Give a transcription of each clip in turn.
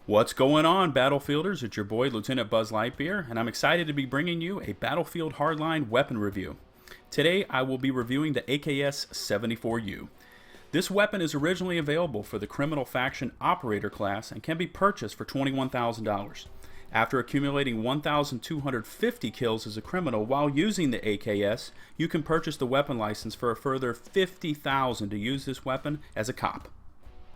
What's going on, Battlefielders? It's your boy, Lieutenant Buzz Lightyear, and I'm excited to be bringing you a Battlefield Hardline weapon review. Today, I will be reviewing the AKS-74U. This weapon is originally available for the Criminal Faction Operator class and can be purchased for $21,000. After accumulating 1,250 kills as a criminal while using the AKS, you can purchase the weapon license for a further $50,000 to use this weapon as a cop.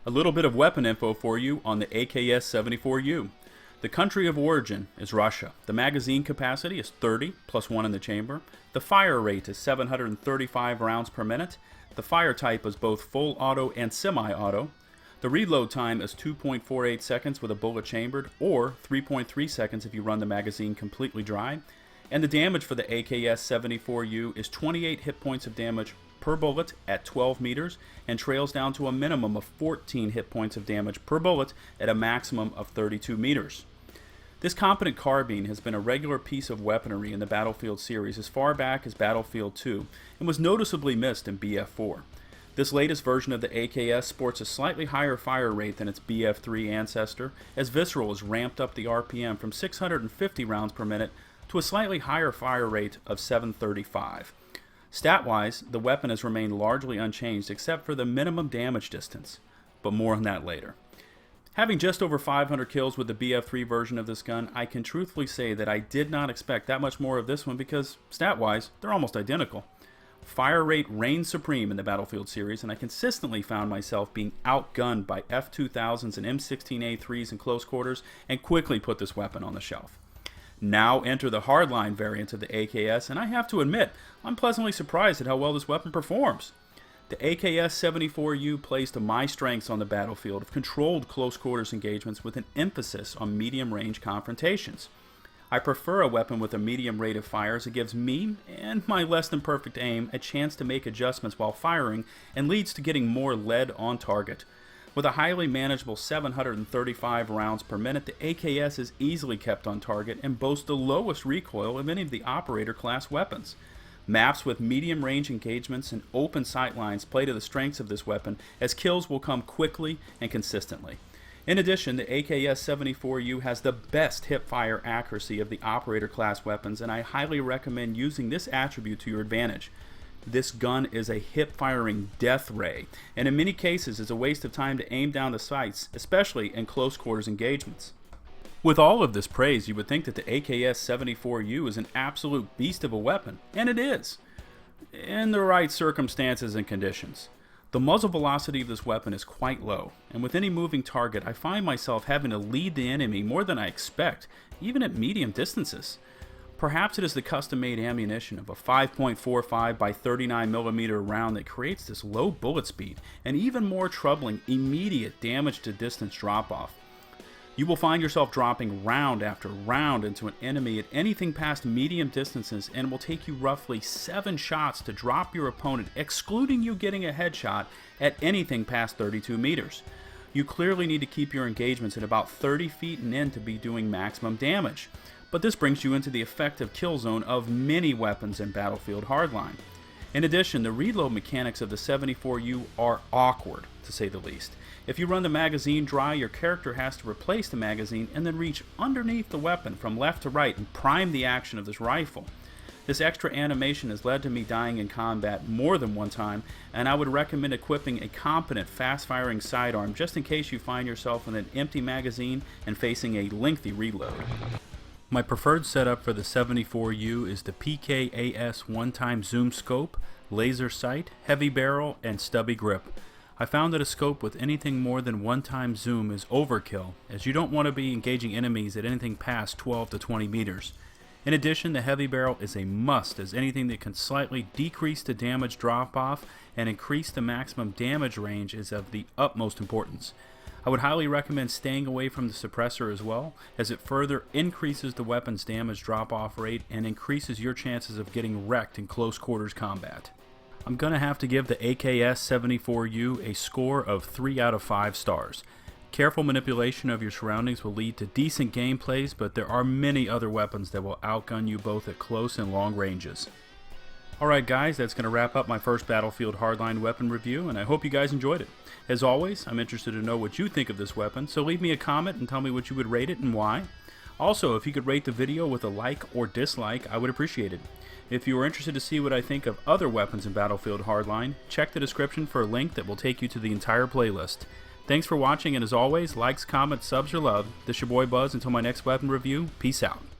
A little bit of weapon info for you on the AKS-74U. The country of origin is Russia. The magazine capacity is 30 plus 1 in the chamber. The fire rate is 735 rounds per minute. The fire type is both full auto and semi-auto. The reload time is 2.48 seconds with a bullet chambered, or 3.3 seconds if you run the magazine completely dry. And the damage for the AKS-74U is 28 hit points of damage per bullet at 12 meters and trails down to a minimum of 14 hit points of damage per bullet at a maximum of 32 meters. This competent carbine has been a regular piece of weaponry in the Battlefield series as far back as Battlefield 2 and was noticeably missed in BF4. This latest version of the AKS sports a slightly higher fire rate than its BF3 ancestor, as Visceral has ramped up the RPM from 650 rounds per minute to a slightly higher fire rate of 735. Stat-wise, the weapon has remained largely unchanged except for the minimum damage distance, but more on that later. Having just over 500 kills with the BF3 version of this gun, I can truthfully say that I did not expect that much more of this one because, stat-wise, they're almost identical. Fire rate reigns supreme in the Battlefield series, and I consistently found myself being outgunned by F2000s and M16A3s in close quarters and quickly put this weapon on the shelf. Now enter the Hardline variant of the AKS, and I have to admit, I'm pleasantly surprised at how well this weapon performs. The AKS-74U plays to my strengths on the battlefield of controlled close quarters engagements with an emphasis on medium range confrontations. I prefer a weapon with a medium rate of fire as it gives me, and my less than perfect aim, a chance to make adjustments while firing and leads to getting more lead on target. With a highly manageable 735 rounds per minute, the AKS is easily kept on target and boasts the lowest recoil of any of the operator class weapons. Maps with medium range engagements and open sight lines play to the strengths of this weapon, as kills will come quickly and consistently. In addition, the AKS-74U has the best hip-fire accuracy of the operator class weapons, and I highly recommend using this attribute to your advantage. This gun is a hip-firing death ray, and in many cases is a waste of time to aim down the sights, especially in close quarters engagements. With all of this praise, you would think that the AKS-74U is an absolute beast of a weapon, and it is, in the right circumstances and conditions. The muzzle velocity of this weapon is quite low, and with any moving target, I find myself having to lead the enemy more than I expect, even at medium distances. Perhaps it is the custom-made ammunition of a 5.45 by 39mm round that creates this low bullet speed and even more troubling immediate damage to distance drop-off. You will find yourself dropping round after round into an enemy at anything past medium distances, and it will take you roughly 7 shots to drop your opponent, excluding you getting a headshot at anything past 32 meters. You clearly need to keep your engagements at about 30 feet and in to be doing maximum damage. But this brings you into the effective kill zone of many weapons in Battlefield Hardline. In addition, the reload mechanics of the 74U are awkward, to say the least. If you run the magazine dry, your character has to replace the magazine and then reach underneath the weapon from left to right and prime the action of this rifle. This extra animation has led to me dying in combat more than one time, and I would recommend equipping a competent fast-firing sidearm just in case you find yourself with an empty magazine and facing a lengthy reload. My preferred setup for the 74U is the PKAS one-time zoom scope, laser sight, heavy barrel, and stubby grip. I found that a scope with anything more than one-time zoom is overkill, as you don't want to be engaging enemies at anything past 12 to 20 meters. In addition, the heavy barrel is a must, as anything that can slightly decrease the damage drop-off and increase the maximum damage range is of the utmost importance. I would highly recommend staying away from the suppressor as well, as it further increases the weapon's damage drop-off rate and increases your chances of getting wrecked in close quarters combat. I'm going to have to give the AKS-74U a score of 3 out of 5 stars. Careful manipulation of your surroundings will lead to decent gameplays, but there are many other weapons that will outgun you both at close and long ranges. Alright guys, that's going to wrap up my first Battlefield Hardline weapon review, and I hope you guys enjoyed it. As always, I'm interested to know what you think of this weapon, so leave me a comment and tell me what you would rate it and why. Also, if you could rate the video with a like or dislike, I would appreciate it. If you are interested to see what I think of other weapons in Battlefield Hardline, check the description for a link that will take you to the entire playlist. Thanks for watching, and as always, likes, comments, subs, or love. This is your boy Buzz. Until my next weapon review, peace out.